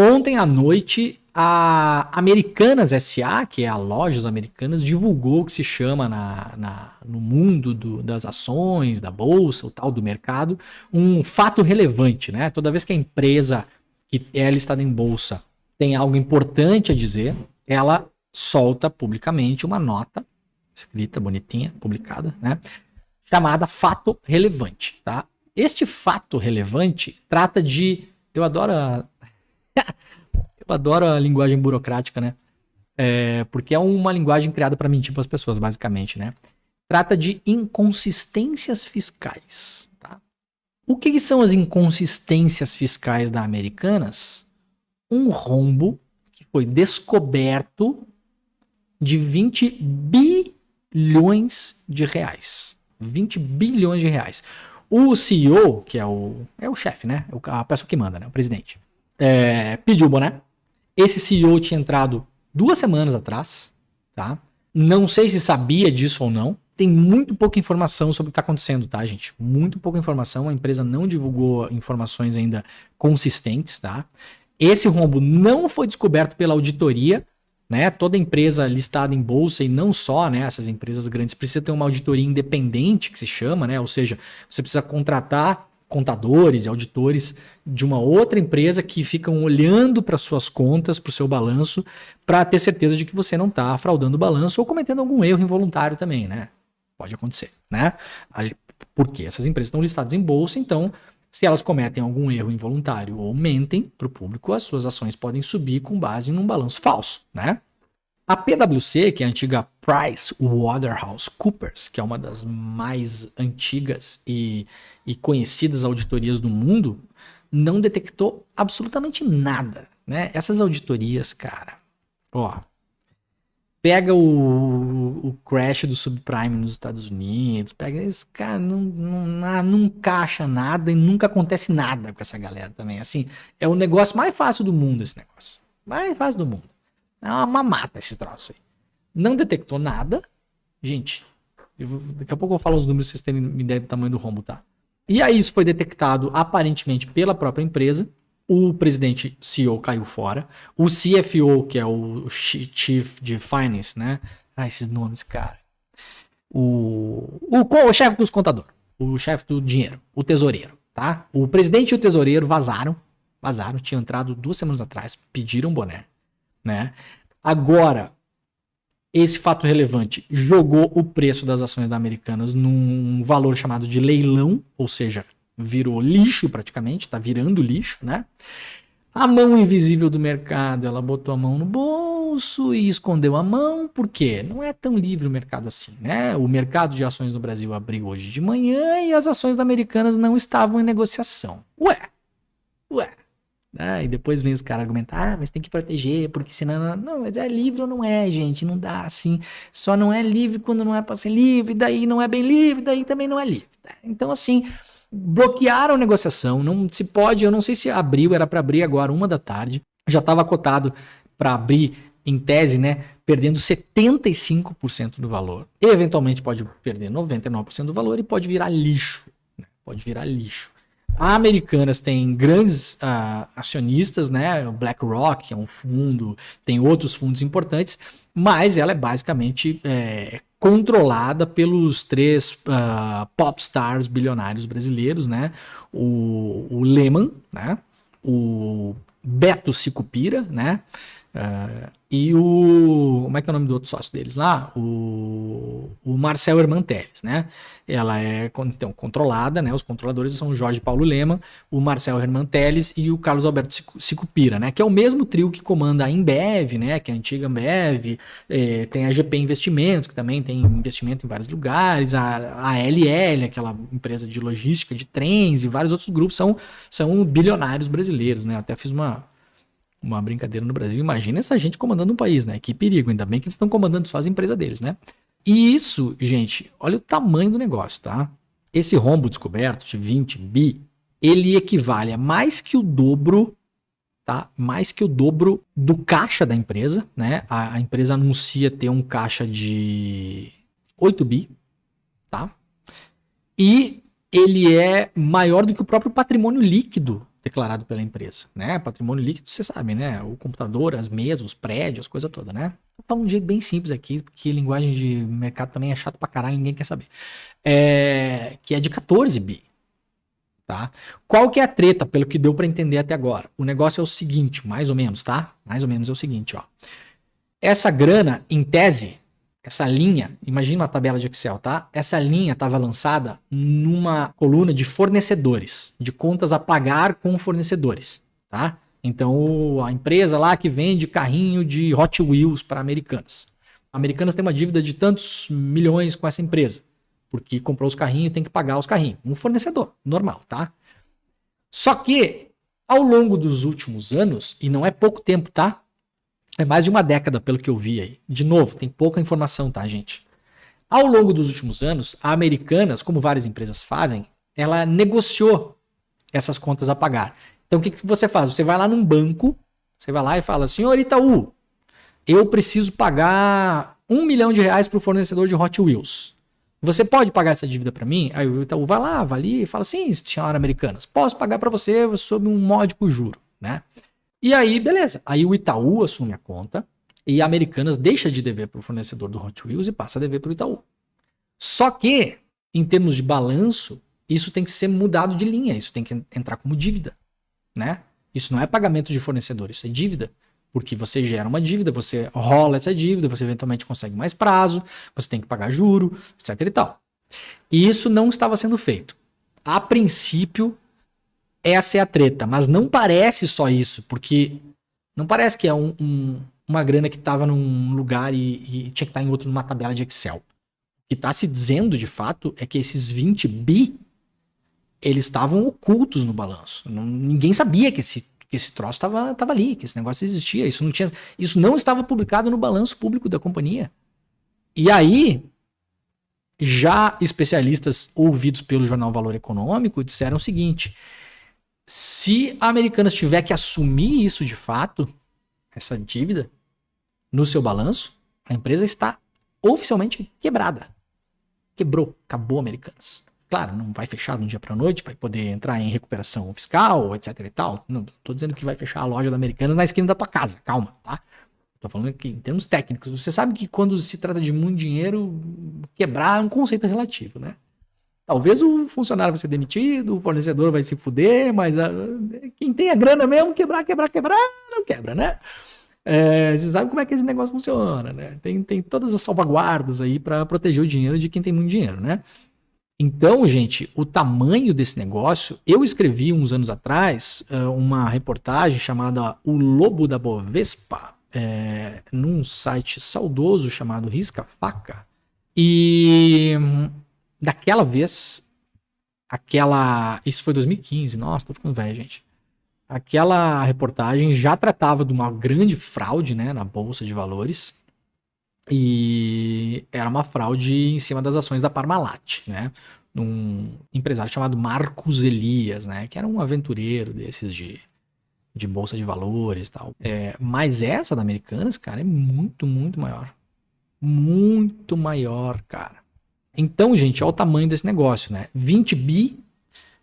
Ontem à noite, a Americanas SA, que é a Lojas Americanas, divulgou o que se chama no mundo das ações, da bolsa, o tal do mercado, um fato relevante, né? Toda vez que a empresa que é listada em bolsa tem algo importante a dizer, ela solta publicamente uma nota, escrita, bonitinha, publicada, né? Chamada fato relevante, tá? Este fato relevante trata de... Eu adoro a linguagem burocrática, né? Porque é uma linguagem criada para mentir para as pessoas, basicamente, né? Trata de inconsistências fiscais, tá? O que são as inconsistências fiscais da Americanas? Um rombo que foi descoberto de 20 bilhões de reais. 20 bilhões de reais. O CEO, que é o chefe, né? A pessoa que manda, né? O presidente. Pediu o boné. Esse CEO tinha entrado 2 semanas atrás, tá? Não sei se sabia disso ou não. Tem muito pouca informação sobre o que está acontecendo, tá, gente? Muito pouca informação. A empresa não divulgou informações ainda consistentes, tá? Esse rombo não foi descoberto pela auditoria, né? Toda empresa listada em bolsa e não só, né? Essas empresas grandes precisa ter uma auditoria independente, que se chama, né? Ou seja, você precisa contratar contadores e auditores de uma outra empresa que ficam olhando para suas contas, para o seu balanço, para ter certeza de que você não está fraudando o balanço ou cometendo algum erro involuntário também, né? Pode acontecer, né? Porque essas empresas estão listadas em bolsa, então, se elas cometem algum erro involuntário ou mentem para o público, as suas ações podem subir com base num balanço falso, né? A PwC, que é a antiga PricewaterhouseCoopers, que é uma das mais antigas e conhecidas auditorias do mundo, não detectou absolutamente nada, né? Essas auditorias, cara, pega o crash do subprime nos Estados Unidos, pega esse cara, não encaixa nada e nunca acontece nada com essa galera também. Assim, é o negócio mais fácil do mundo, esse negócio. Mais fácil do mundo. É uma mamata esse troço aí. Não detectou nada. Gente, daqui a pouco eu falo os números pra vocês terem uma ideia do tamanho do rombo, tá? E aí isso foi detectado aparentemente pela própria empresa. O presidente CEO caiu fora. O CFO, que é o Chief de Finance, né? Esses nomes, cara. O chefe dos contadores. O chefe do dinheiro. O tesoureiro, tá? O presidente e o tesoureiro vazaram. Tinham entrado 2 semanas atrás. Pediram boné, né? Agora, esse fato relevante jogou o preço das ações da Americanas num valor chamado de leilão, ou seja, virou lixo praticamente, tá virando lixo, né? A mão invisível do mercado, ela botou a mão no bolso e escondeu a mão, por quê? Não é tão livre o mercado assim, né? O mercado de ações no Brasil abriu hoje de manhã e as ações da Americanas não estavam em negociação. Ué. E depois vem os caras argumentar, mas tem que proteger, porque senão... Não, mas é livre ou não é, gente? Não dá assim. Só não é livre quando não é para ser livre, daí não é bem livre, daí também não é livre. Então, assim, bloquearam a negociação, não se pode, eu não sei se abriu, era para abrir agora 1 da tarde, já estava cotado para abrir, em tese, né, perdendo 75% do valor. Eventualmente pode perder 99% do valor e pode virar lixo, né? Pode virar lixo. A Americanas tem grandes acionistas, né? O BlackRock é um fundo, tem outros fundos importantes, mas ela é basicamente controlada pelos 3 popstars bilionários brasileiros, né? O Lehman, né? O Beto Sicupira, né? E como é que é o nome do outro sócio deles lá? O Marcel Herman Telles, né? Ela é então controlada, né? Os controladores são o Jorge Paulo Lemann, o Marcel Herman Telles e o Carlos Alberto Sicupira, né? Que é o mesmo trio que comanda a Embev, né? Que é a antiga Ambev, tem a GP Investimentos, que também tem investimento em vários lugares, a LL, aquela empresa de logística de trens, e vários outros grupos são bilionários brasileiros, né? Até fiz uma brincadeira no Brasil. Imagina essa gente comandando um país, né? Que perigo, ainda bem que eles estão comandando só as empresas deles, né? E isso, gente, olha o tamanho do negócio, tá? Esse rombo descoberto de 20 bi, ele equivale a mais que o dobro, tá? Mais que o dobro do caixa da empresa, né? A empresa anuncia ter um caixa de 8 bi, tá? E ele é maior do que o próprio patrimônio líquido declarado pela empresa, né? Patrimônio líquido, você sabe, né? O computador, as mesas, os prédios, coisa toda, né? Vou falar um jeito bem simples aqui, porque linguagem de mercado também é chato pra caralho, ninguém quer saber. Que é de 14 bi, tá? Qual que é a treta, pelo que deu pra entender até agora? O negócio é o seguinte, mais ou menos, tá? Mais ou menos é o seguinte, ó. Essa grana, em tese, essa linha, imagina uma tabela de Excel, tá? Essa linha estava lançada numa coluna de fornecedores, de contas a pagar com fornecedores, tá? Então, a empresa lá que vende carrinho de Hot Wheels para Americanas. A Americanas tem uma dívida de tantos milhões com essa empresa, porque comprou os carrinhos e tem que pagar os carrinhos. Um fornecedor, normal, tá? Só que, ao longo dos últimos anos, e não é pouco tempo, tá? É mais de uma década, pelo que eu vi aí. De novo, tem pouca informação, tá, gente? Ao longo dos últimos anos, a Americanas, como várias empresas fazem, ela negociou essas contas a pagar. Então, o que você faz? Você vai lá num banco, você vai lá e fala, senhor Itaú, eu preciso pagar R$1 milhão para o fornecedor de Hot Wheels. Você pode pagar essa dívida para mim? Aí o Itaú vai lá, avalia e fala, sim, senhora Americanas, posso pagar para você sob um módico juro, né? E aí, beleza. Aí o Itaú assume a conta e a Americanas deixa de dever para o fornecedor do Hot Wheels e passa a dever para o Itaú. Só que, em termos de balanço, isso tem que ser mudado de linha, isso tem que entrar como dívida, né? Isso não é pagamento de fornecedor, isso é dívida. Porque você gera uma dívida, você rola essa dívida, você eventualmente consegue mais prazo, você tem que pagar juro, etc e tal. E isso não estava sendo feito. A princípio, essa é a treta, mas não parece só isso, porque não parece que é uma grana que estava num lugar e tinha que estar em outro numa tabela de Excel. O que está se dizendo, de fato, é que esses 20 bi, eles estavam ocultos no balanço. Ninguém sabia que esse troço estava ali, que esse negócio existia. Isso não estava publicado no balanço público da companhia. E aí, já especialistas ouvidos pelo jornal Valor Econômico disseram o seguinte: se a Americanas tiver que assumir isso de fato, essa dívida, no seu balanço, a empresa está oficialmente quebrada. Quebrou, acabou a Americanas. Claro, não vai fechar de um dia para a noite, vai poder entrar em recuperação fiscal, etc e tal. Não estou dizendo que vai fechar a loja da Americanas na esquina da tua casa, calma, tá? Estou falando que em termos técnicos, você sabe que quando se trata de muito dinheiro, quebrar é um conceito relativo, né? Talvez o funcionário vai ser demitido, o fornecedor vai se fuder, mas quem tem a grana mesmo, quebrar, não quebra, né? Você sabe como é que esse negócio funciona, né? Tem todas as salvaguardas aí para proteger o dinheiro de quem tem muito dinheiro, né? Então, gente, o tamanho desse negócio, eu escrevi uns anos atrás uma reportagem chamada O Lobo da Bovespa, num site saudoso chamado Risca Faca, e daquela vez, isso foi 2015, nossa, tô ficando velho, gente. Aquela reportagem já tratava de uma grande fraude, né, na Bolsa de Valores, e era uma fraude em cima das ações da Parmalat, né, um empresário chamado Marcos Elias, né, que era um aventureiro desses de Bolsa de Valores e tal. Mas essa da Americanas, cara, é muito, muito maior. Muito maior, cara. Então, gente, olha o tamanho desse negócio, né? 20 bi,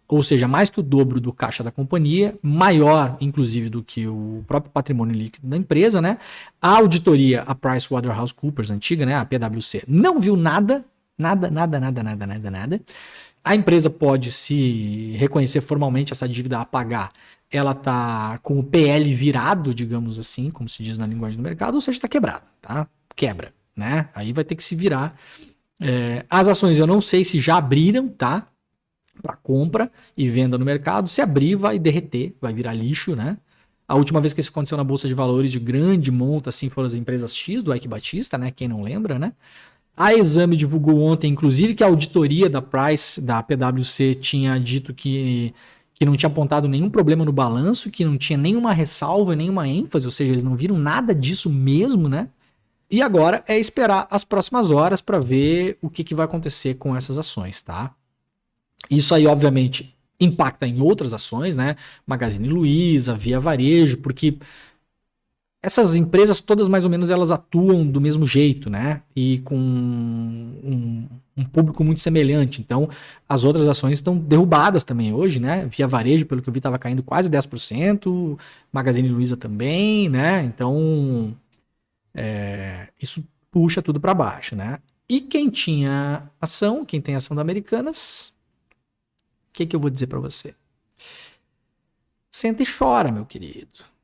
ou seja, mais que o dobro do caixa da companhia, maior, inclusive, do que o próprio patrimônio líquido da empresa, né? A auditoria, a PricewaterhouseCoopers antiga, né? A PwC, não viu nada. A empresa pode se reconhecer formalmente essa dívida a pagar. Ela tá com o PL virado, digamos assim, como se diz na linguagem do mercado, ou seja, tá quebrada, tá? Quebra, né? Aí vai ter que se virar. As ações eu não sei se já abriram, tá? Para compra e venda no mercado. Se abrir, vai derreter, vai virar lixo, né? A última vez que isso aconteceu na Bolsa de Valores de grande monta, assim, foram as empresas X do Eike Batista, né? Quem não lembra, né? A Exame divulgou ontem, inclusive, que a auditoria da Price, da PwC, tinha dito que não tinha apontado nenhum problema no balanço, que não tinha nenhuma ressalva, nenhuma ênfase, ou seja, eles não viram nada disso mesmo, né? E agora é esperar as próximas horas para ver o que vai acontecer com essas ações, tá? Isso aí, obviamente, impacta em outras ações, né? Magazine Luiza, Via Varejo, porque essas empresas todas mais ou menos elas atuam do mesmo jeito, né? E com um público muito semelhante. Então, as outras ações estão derrubadas também hoje, né? Via Varejo, pelo que eu vi, estava caindo quase 10%, Magazine Luiza também, né? Então, isso puxa tudo para baixo, né? E quem tinha ação, quem tem ação da Americanas, o que eu vou dizer para você? Senta e chora, meu querido.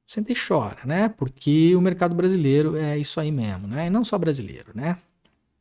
Senta e chora, né? Porque o mercado brasileiro é isso aí mesmo, né? E não só brasileiro, né?